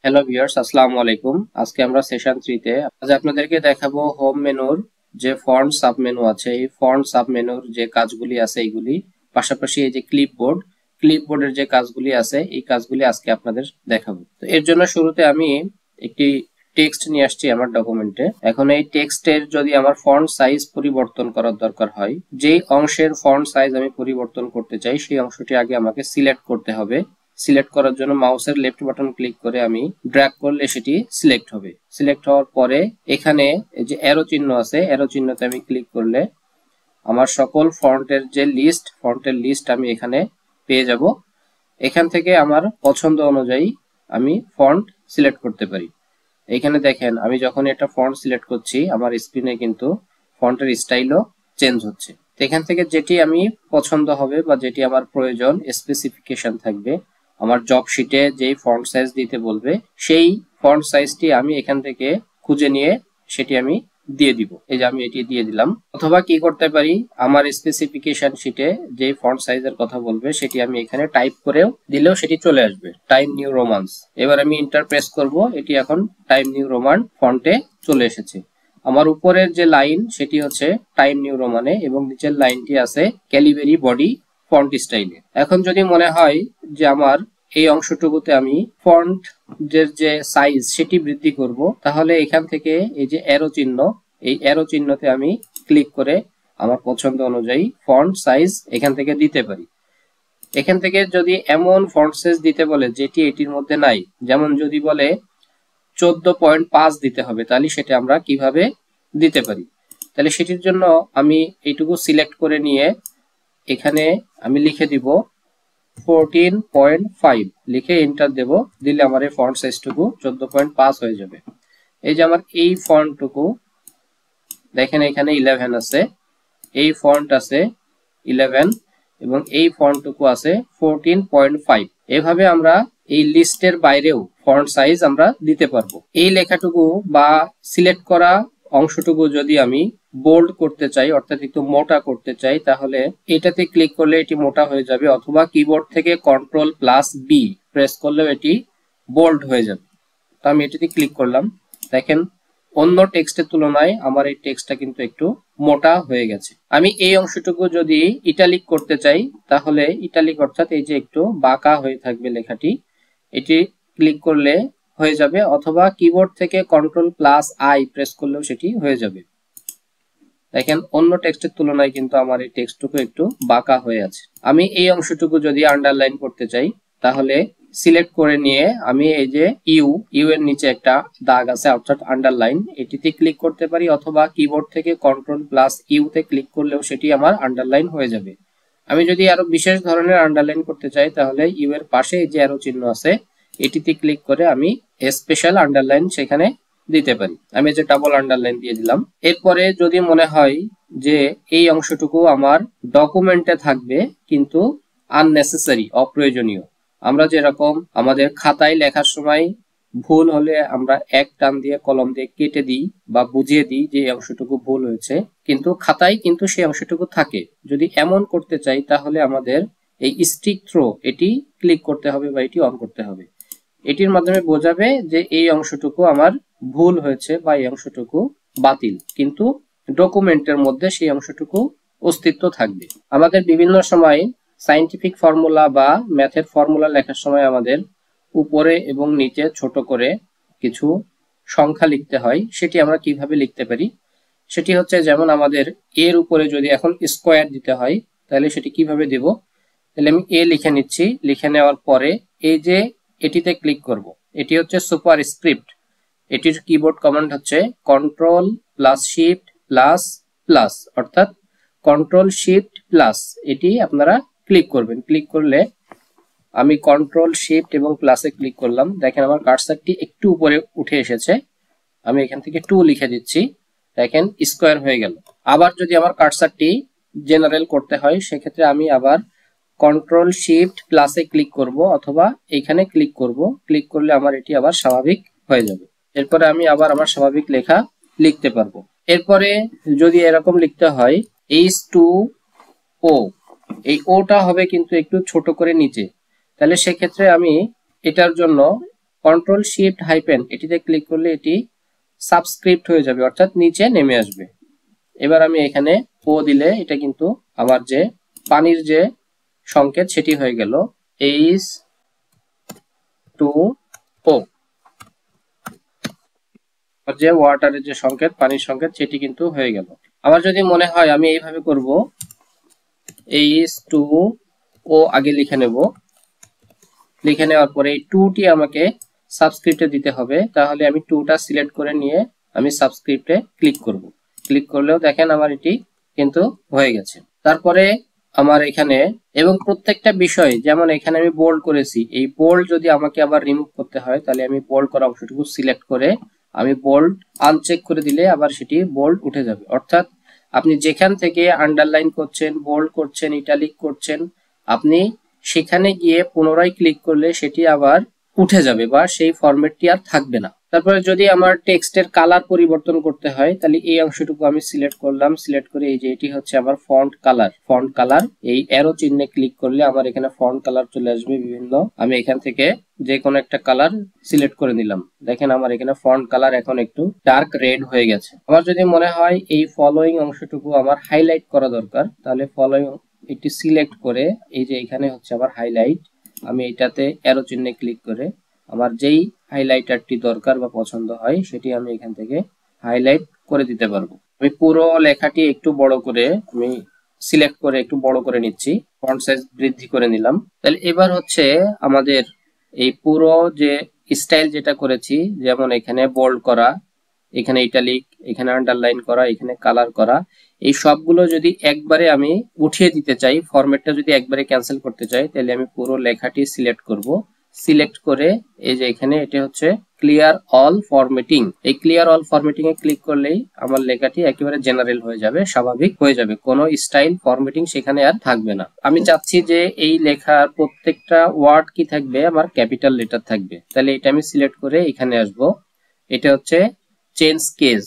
Hello viewers, আসসালামু আলাইকুম। আজকে আমরা সেশন 3 তে আজ আপনাদেরকে দেখাবো হোম মেনুর যে ফন্ট সাব মেনু আছে, এই ফন্ট সাব মেনুর যে কাজগুলি আছে এইগুলি, পাশাপাশি এই যে ক্লিপবোর্ডের যে কাজগুলি আছে এই কাজগুলি আজকে আপনাদের দেখাবো। তো এর জন্য শুরুতে আমি একটি টেক্সট নিয়ে আসছি আমার ডকুমেন্টে। এখন এই টেক্সটের যদি আমার ফন্ট সাইজ পরিবর্তন করার দরকার হয়, যেই অংশের ফন্ট সাইজ আমি পরিবর্তন করতে চাই সেই অংশটি আগে আমাকে সিলেক্ট করতে হবে। সিলেক্ট করার জন্য মাউসের লেফট বাটন ক্লিক করে আমি ড্র্যাগ করলে সেটি সিলেক্ট হবে। সিলেক্ট হওয়ার পরে এখানে এই যে অ্যারো চিহ্ন আছে, অ্যারো চিহ্নতে আমি ক্লিক করলে আমার সকল ফন্টের লিস্ট আমি এখানে পেয়ে যাব। এখান থেকে আমার পছন্দ অনুযায়ী আমি ফন্ট সিলেক্ট করতে পারি। এখানে দেখেন আমি যখন এটা ফন্ট সিলেক্ট করছি আমার স্ক্রিনে কিন্তু ফন্টের স্টাইলও চেঞ্জ হচ্ছে। তো এখান থেকে যেটি আমি পছন্দ হবে বা যেটি আমার প্রয়োজন স্পেসিফিকেশন থাকবে, আমার জব শিটে যেই ফন্ট সাইজ দিতে বলবে সেই ফন্ট সাইজটি আমি এখান থেকে খুঁজে নিয়ে সেটি আমি দিয়ে দিব। এই যে আমি এটি দিয়ে দিলাম। অথবা কি করতে পারি, আমার স্পেসিফিকেশন শিটে যে ফন্ট সাইজের কথা বলবে সেটি আমি এখানে টাইপ করেও দিলেও সেটি চলে আসবে, টাইম নিউ রোমান্স। এবার আমি এন্টার প্রেস করব, এটি এখন টাইম নিউ রোমান ফন্টে চলে এসেছে। আমার উপরের যে লাইন সেটি হচ্ছে টাইম নিউ রোমানে এবং নিচের লাইনটি আছে ক্যালিবেরি বডি ফন্ট স্টাইলে। এখন যদি মনে হয় যে আমার এই অংশটুকুতে আমি ফন্ট যে সাইজ সেটি বৃদ্ধি করব, তাহলে এখান থেকে এই যে অ্যারো চিহ্ন, এই অ্যারো চিহ্নতে আমি ক্লিক করে আমার পছন্দ অনুযায়ী ফন্ট সাইজ এখান থেকে দিতে পারি। এখান থেকে যদি এমন ফন্ট সাইজ দিতে বলে যেটি এটির মধ্যে নাই, যেমন যদি বলে 14.5 দিতে হবে, তাহলে সেটা আমরা কিভাবে দিতে পারি। তাহলে সেটির জন্য আমি এইটুকু সিলেক্ট করে নিয়ে এখানে আমি লিখে দিব 14.5, লিখে এন্টার দেব। দিলে আমার এই ফন্ট সাইজটুকু 14.5 হয়ে যাবে। এই যে আমার এই ফন্টটুকু দেখেন এখানে 11 আছে, এই ফন্ট আছে 11 এবং এই ফন্টটুকু আছে 14.5। এভাবে আমরা এই লিস্টের বাইরেও ফন্ট সাইজ আমরা দিতে পারবো। এই লেখাটুকু বা সিলেক্ট করা অংশটুকু যদি আমি বোল্ড করতে চাই, অর্থাৎ একটু মোটা করতে চাই, তাহলে এটাতে ক্লিক করলে এটি মোটা হয়ে যাবে, অথবা কিবোর্ড থেকে Ctrl+B প্রেস করলেও এটি বোল্ড হয়ে যাবে। তো আমি এটাতে ক্লিক করলাম, দেখেন অন্য টেক্সটের তুলনায় আমার এই টেক্সটটা কিন্তু একটু মোটা হয়ে গেছে। আমি এই অংশটুকু যদি ইটালিক করতে চাই, তাহলে ইটালিক অর্থাৎ এই যে একটু বাঁকা হয়ে থাকবে লেখাটি, এটি ক্লিক করলে হয়ে যাবে, অথবা কিবোর্ড থেকে Ctrl+I প্রেস করলেও সেটি হয়ে যাবে। দেখেন অন্য টেক্সটের তুলনায় কিন্তু আমার এই টেক্সটটুকু একটু বাঁকা হয়ে আছে। আমি এই অংশটুকু যদি আন্ডারলাইন করতে চাই, তাহলে সিলেক্ট করে নিয়ে আমি এই যে ইউ এর নিচে একটা দাগ আছে অর্থাৎ আন্ডারলাইন, এটিতে ক্লিক করতে পারি, অথবা কিবোর্ড থেকে Ctrl+U তে ক্লিক করলেও সেটি আমার আন্ডারলাইন হয়ে যাবে। আমি যদি আরো বিশেষ ধরনের আন্ডারলাইন করতে চাই, তাহলে ইউ এর পাশে এই যে অ্যারো চিহ্ন আছে এটিতে ক্লিক করে আমি স্পেশাল আন্ডারলাইন সেখানে দিতে পারি। আমি যে ডাবল আন্ডারলাইন দিয়ে দিলাম। এরপরে যদি মনে হয় যে এই অংশটুকু আমার ডকুমেন্টে থাকবে কিন্তু আননেসেসারি, অপ্রয়োজনীয়, আমরা যেরকম আমাদের খাতায় লেখার সময় ভুল হলে আমরা এক টান দিয়ে কলম দিয়ে কেটে দিই বা বুঝিয়ে দিই যে এই অংশটুকু ভুল হয়েছে, কিন্তু খাতায় কিন্তু সেই অংশটুকু থাকে। যদি এমন করতে চাই তাহলে আমাদের এই স্টিক থ্রো এটি ক্লিক করতে হবে বা এটি অন করতে হবে। এটির মাধ্যমে বোঝাবে যে এই অংশটুকু আমার ভুল হয়েছে বা এই অংশটুকু বাতিল, কিন্তু ডকুমেন্টের মধ্যে সেই অংশটুকু অস্তিত্ব থাকবে। আমাদের বিভিন্ন সময় সায়েন্টিফিক ফর্মুলা বা ম্যাথের ফর্মুলা লেখার সময় আমাদের উপরে এবং নিচে ছোট করে কিছু সংখ্যা লিখতে হয়। সেটি আমরা কিভাবে লিখতে পারি, সেটি হচ্ছে যেমন আমাদের এর উপরে যদি এখন স্কোয়ার দিতে হয়, তাহলে সেটি কিভাবে দেব। তাহলে আমি এ লিখে নিচ্ছি, লিখে নেওয়ার পরে এই যে এটিতে ক্লিক করব, এটি হচ্ছে সুপার স্ক্রিপ্ট। এটির কিবোর্ড কমান্ড হচ্ছে Ctrl+Shift++, অর্থাৎ Ctrl+Shift+। এটি আপনারা ক্লিক করবেন। ক্লিক করলে আমি Ctrl+Shift এবং প্লাসে ক্লিক করলাম, দেখেন আমার কার্সারটি একটু উপরে উঠে এসেছে। আমি এখান থেকে 2 লিখে দিচ্ছি, দেখেন স্কোয়ার হয়ে গেল। আবার যদি আমার কার্সারটি জেনারেল করতে হয়, সেক্ষেত্রে আমি আবার Ctrl+Shift+এ ক্লিক করব, অথবা এখানে ক্লিক করব। ক্লিক করলে আমার এটি আবার স্বাভাবিক হয়ে যাবে। এরপরে আমি আবার আমার স্বাভাবিক লেখা লিখতে পারবো। এরপরে যদি এরকম লিখতে হয় H2O, এই ওটা হবে কিন্তু একটু ছোট করে নিচে, তাহলে সেক্ষেত্রে আমি এটার জন্য কন্ট্রোল শিফট হাইপেন এটিতে ক্লিক করলে এটি সাবস্ক্রিপ্ট হয়ে যাবে, অর্থাৎ নিচে নেমে আসবে। এবার আমি এখানে ও দিলে এটা কিন্তু আমার যে পানির যে সংকেত সেটি হয়ে গেল H2O, যে ওয়াটারের যে সংকেত, পানির সংকেত, সেটি কিন্তু হয়ে গেল। আমার যদি মনে হয় আমি এইভাবে করব, H2O আগে লিখে নেব, লিখে নেওয়ার পরে এই 2টি আমাকে সাবস্ক্রিপ্টে দিতে হবে, তাহলে আমি 2টা সিলেক্ট করে নিয়ে আমি সাবস্ক্রিপ্টে ক্লিক করব। ক্লিক করলেও দেখেন আমার এটি কিন্তু হয়ে গেছে। তারপরে আমার এখানে এবং প্রত্যেকটা বিষয়, যেমন এখানে আমি বোল্ড করেছি, এই বোল্ড যদি আমাকে আবার রিমুভ করতে হয় তাহলে আমি বোল্ড করা অংশটুকু সিলেক্ট করে আমি বোল্ড আনচেক করে দিলে আবার সেটি বোল্ড উঠে যাবে। অর্থাৎ আপনি যেখান থেকে আন্ডারলাইন করছেন, বোল্ড করছেন, ইটালিক করছেন, আপনি সেখানে গিয়ে পুনরায় ক্লিক করলে সেটি আবার উঠে যাবে বা সেই ফরম্যাটটি আর থাকবে না। তারপরে যদি আমার টেক্সটের কালার পরিবর্তন করতে হয় তাহলে এই অংশটুকু আমি সিলেক্ট করলাম, সিলেক্ট করে এই যে এটি হচ্ছে আমার ফন্ট কালার, ফন্ট কালার, এই অ্যারো চিহ্নে ক্লিক করলে আমার এখানে ফন্ট কালার চলে আসবে বিভিন্ন। আমি এখান থেকে যে কোনো একটা কালার সিলেক্ট করে নিলাম, দেখেন আমার এখানে ফন্ট কালার এখন একটু ডার্ক রেড হয়ে গেছে। আমার যদি মনে হয় এই ফলোইং অংশটুকু আমার হাইলাইট করা দরকার, তাহলে ফলোইং এটি সিলেক্ট করে এই যে এখানে হচ্ছে আমার হাইলাইট, আমি এটাতে অ্যারো চিহ্নে ক্লিক করে আমার যেই হাইলাইটারটি দরকার বা পছন্দ হয় সেটি আমি এখান থেকে হাইলাইট করে দিতে পারবো। আমি পুরো লেখাটি একটু বড় করে আমি সিলেক্ট করে একটু বড় করে নিচ্ছি, ফন্ট সাইজ বৃদ্ধি করে নিলাম। তাহলে এবার হচ্ছে আমাদের এই পুরো যে স্টাইল যেটা করেছি, যেমন এখানে বোল্ড করা, এখানে ইটালিক, এখানে আন্ডারলাইন করা, এখানে কালার করা, এই সবগুলো যদি একবারে আমি উঠিয়ে দিতে চাই, ফরম্যাটটা যদি একবারে ক্যান্সেল করতে চাই, তাহলে আমি পুরো লেখাটি সিলেক্ট করব। সিলেক্ট করে এই যে এখানে এটা হচ্ছে ক্লিয়ার অল ফরম্যাটিং, এই ক্লিয়ার অল ফরম্যাটিং এ ক্লিক করলেই আমার লেখাটি একেবারে জেনারেল হয়ে যাবে, স্বাভাবিক হয়ে যাবে, কোনো স্টাইল ফরম্যাটিং সেখানে আর থাকবে না। আমি চাচ্ছি যে এই লেখার প্রত্যেকটা ওয়ার্ড কি থাকবে, আমার ক্যাপিটাল লেটার থাকবে, তাহলে এটা আমি সিলেক্ট করে এখানে আসব। এটা হচ্ছে চেঞ্জ কেস,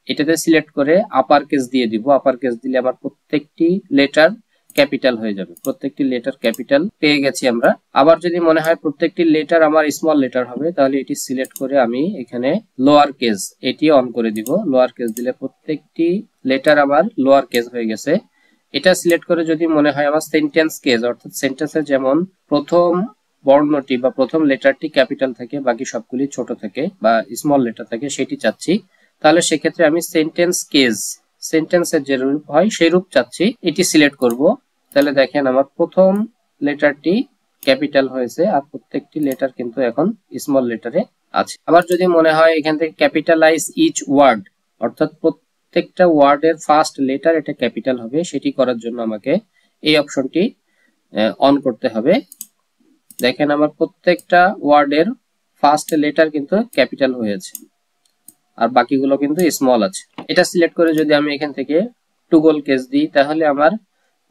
এটাতে সিলেক্ট করে আপার কেস দিয়ে দিব। আপার কেস দিলে আমার প্রত্যেকটি লেটার ক্যাপিটাল হয়ে যাবে, প্রত্যেকটি লেটার ক্যাপিটাল পেয়ে গেছি আমরা। আবার যদি মনে হয় প্রত্যেকটি লেটার আমার স্মল লেটার হবে, তাহলে এটি সিলেক্ট করে আমি এখানে লোয়ার কেস এটি অন করে দিব। লোয়ার কেস দিলে প্রত্যেকটি লেটার আমার লোয়ার কেস হয়ে গেছে। এটা সিলেক্ট করে যদি মনে হয় আমার সেন্টেন্স কেস, অর্থাৎ সেন্টেন্সের যেমন প্রথম বর্ণটি বা প্রথম লেটারটি ক্যাপিটাল থাকে, বাকি সবগুলি ছোট থাকে বা স্মল লেটার থাকে, সেটি চাচ্ছি, তাহলে সেক্ষেত্রে আমি সেন্টেন্স কেস, সেন্টেন্সের যে রূপ হয় সেই রূপ চাচ্ছি, এটি সিলেক্ট করব। তাহলে দেখেন আমার প্রথম লেটারটি ক্যাপিটাল হয়েছে আর প্রত্যেকটি লেটার কিন্তু এখন স্মল লেটারে আছে। আবার যদি মনে হয় এখান থেকে ক্যাপিটালাইজ ইচ ওয়ার্ড, অর্থাৎ প্রত্যেকটা ওয়ার্ডের ফার্স্ট লেটার এটা ক্যাপিটাল হবে, সেটি করার জন্য আমাকে এই অপশনটি অন করতে হবে। দেখেন আমার প্রত্যেকটা ওয়ার্ডের ফার্স্ট লেটার কিন্তু ক্যাপিটাল হয়েছে আর বাকিগুলো কিন্তু স্মল আছে। এটা সিলেক্ট করে যদি আমি এখান থেকে টুগল কেস দিই, তাহলে আমার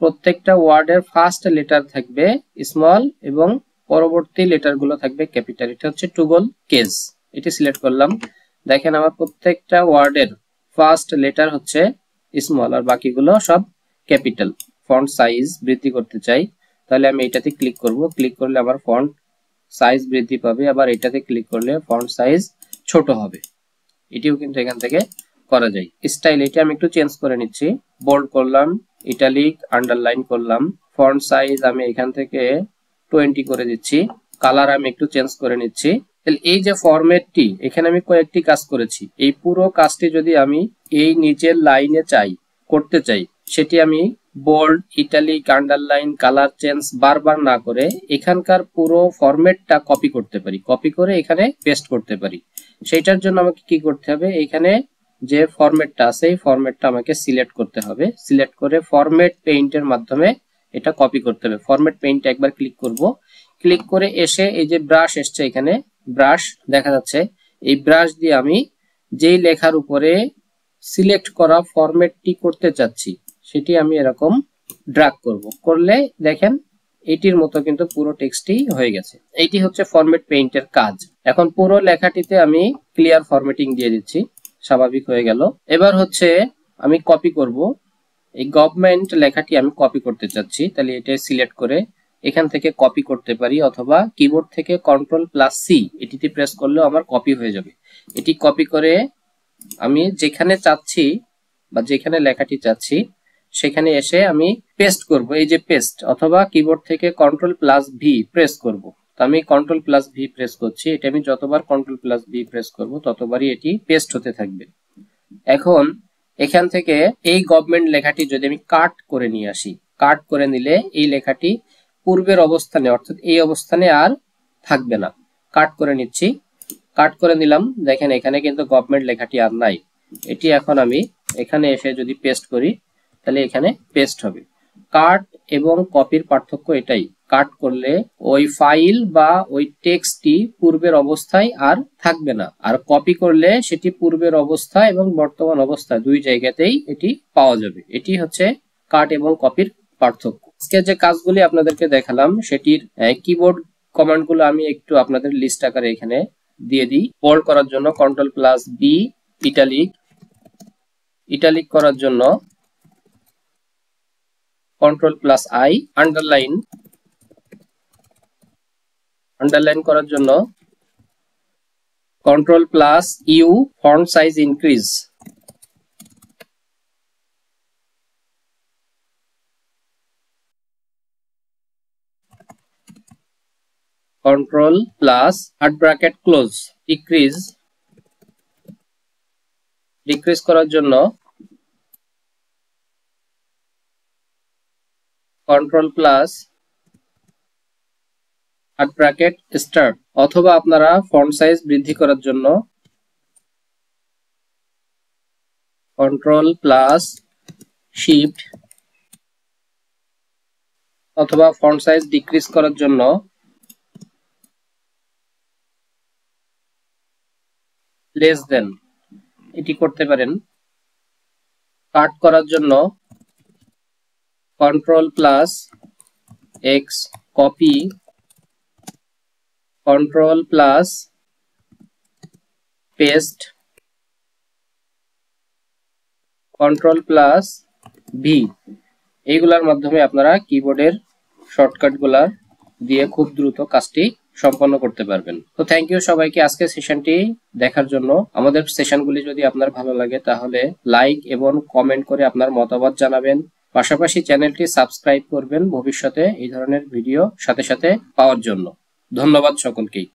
প্রত্যেকটা ওয়ার্ডের ফার্স্ট লেটার থাকবে স্মল এবং পরবর্তী লেটারগুলো থাকবে ক্যাপিটাল। এটা হচ্ছে টুগল কেস, এটি সিলেক্ট করলাম। দেখেন আমার প্রত্যেকটা ওয়ার্ডের ফার্স্ট লেটার হচ্ছে স্মল আর বাকিগুলো সব ক্যাপিটাল। ফন্ট সাইজ বৃদ্ধি করতে চাই, তাহলে আমি এটাতে ক্লিক করব। ক্লিক করলে আমার ফন্ট সাইজ বৃদ্ধি পাবে, আবার এটাতে ক্লিক করলে ফন্ট সাইজ ছোট হবে। এটিও কিন্তু এখান থেকে করা যায়। স্টাইল এটা আমি একটু চেঞ্জ করে নিচ্ছি, বোল্ড করলাম, ইটালিক, আন্ডারলাইন করলাম, ফন্ট সাইজ আমি এখান থেকে 20 করে দিচ্ছি, কালার আমি একটু চেঞ্জ করে নিচ্ছি। তাহলে এই যে ফরম্যাটটি, এখানে আমি কয়েকটি কাজ করেছি, এই পুরো কাজটি যদি আমি এই নিচের লাইনে করতে চাই, সেটি আমি bold, italic, underline, colour change বারবার না করে এখানকার পুরো ফরম্যাটটা কপি করতে পারি, কপি করে এখানে পেস্ট করতে পারি। সেইটার জন্য আমাকে কি করতে হবে, এখানে যে ফরম্যাটটা আছে এই ফরম্যাটটা আমাকে সিলেক্ট করতে হবে। সিলেক্ট করে ফরম্যাট পেইন্টের মাধ্যমে এটা কপি করতে হবে। ফরম্যাট পেইন্ট একবার ক্লিক করব, ক্লিক করে এসে এই যে ব্রাশ এসছে, এখানে ব্রাশ দেখা যাচ্ছে, এই ব্রাশ দিয়ে আমি যেই লেখার উপরে সিলেক্ট করা ফরম্যাটটি করতে চাচ্ছি সেটি আমি এরকম ড্র্যাগ করব, করলে দেখেন এটির মতো কিন্তু পুরো টেক্সটই হয়ে গেছে। এইটি হচ্ছে ফরম্যাট পেইন্টের কাজ। এখন পুরো লেখাটিতে আমি ক্লিয়ার ফরম্যাটিং দিয়ে দিচ্ছি, স্বাভাবিক হয়ে গেল। এবার হচ্ছে আমি কপি করব, এই গভর্নমেন্ট লেখাটি আমি কপি করতে চাচ্ছি, তাহলে এটা সিলেক্ট করে এখান থেকে কপি করতে পারি, অথবা কিবোর্ড থেকে Ctrl+C এটিতে প্রেস করলেও আমার কপি হয়ে যাবে। এটি কপি করে আমি যেখানে চাচ্ছি বা যেখানে লেখাটি চাচ্ছি সেখানে এসে আমি পেস্ট করব, এই যে পেস্ট, অথবা কিবোর্ড থেকে Ctrl+V প্রেস করব। তো আমি Ctrl+V প্রেস করছি, এটা আমি যতবার Ctrl+V প্রেস করব ততবারই এটি পেস্ট হতে থাকবে। এখন এখান থেকে এই গভর্নমেন্ট লেখাটি যদি আমি কাট করে নিয়ে আসি, কাট করে নিলে এই লেখাটি পূর্বের অবস্থানে অর্থাৎ এই অবস্থানে আর থাকবে না। কাট করে নিচ্ছি, কাট করে নিলাম, দেখেন এখানে কিন্তু গভর্নমেন্ট লেখাটি আর নাই। এটি এখন আমি এখানে এসে যদি পেস্ট করি তাহলে এখানে পেস্ট হবে। কাট এবং কপির পার্থক্য এটাই, কাট করলে ওই ফাইল বা ওই টেক্সটটি পূর্বের অবস্থায় আর থাকবে না, আর কপি করলে সেটি পূর্বের অবস্থা এবং বর্তমান অবস্থা দুই জায়গাতেই এটি পাওয়া যাবে। এটি হচ্ছে কাট এবং কপির পার্থক্য। আজকে যে কাজগুলি আপনাদেরকে দেখালাম সেটির কিবোর্ড কমান্ডগুলো আমি একটু আপনাদের লিস্ট আকারে এখানে দিয়ে দিই। বোল্ড করার জন্য Ctrl+B, ইটালিক করার জন্য Ctrl+I, আন্ডারলাইন করার জন্য Ctrl+U, ফন্ট সাইজ ইনক্রিজ, Ctrl+ক্লোজ, ডিক্রিজ করার জন্য Ctrl+স্টার্ট, অথবা আপনারা ফন্ট সাইজ বৃদ্ধি করার জন্য Ctrl+Shift, অথবা ফন্ট সাইজ ডিক্রিজ করার জন্য লেস দেন, এটি করতে পারেন। কাট করার জন্য Ctrl+X, কপি, Ctrl+পেস্ট, Ctrl+V, এইগুলোর মাধ্যমে আপনারা কিবোর্ডের শর্টকাটগুলো দিয়ে খুব দ্রুত কাজটি সম্পন্ন করতে পারবেন। তো থ্যাংক ইউ সবাইকে আজকে সেশনটি দেখার জন্য। আমাদের সেশনগুলি যদি আপনার ভালো লাগে তাহলে লাইক এবং কমেন্ট করে আপনার মতামত জানাবেন। পাশাপাশি চ্যানেলটি সাবস্ক্রাইব করবেন ভবিষ্যতে এই ধরনের ভিডিও সাথে সাথে পাওয়ার জন্য। ধন্যবাদ সকলকেই।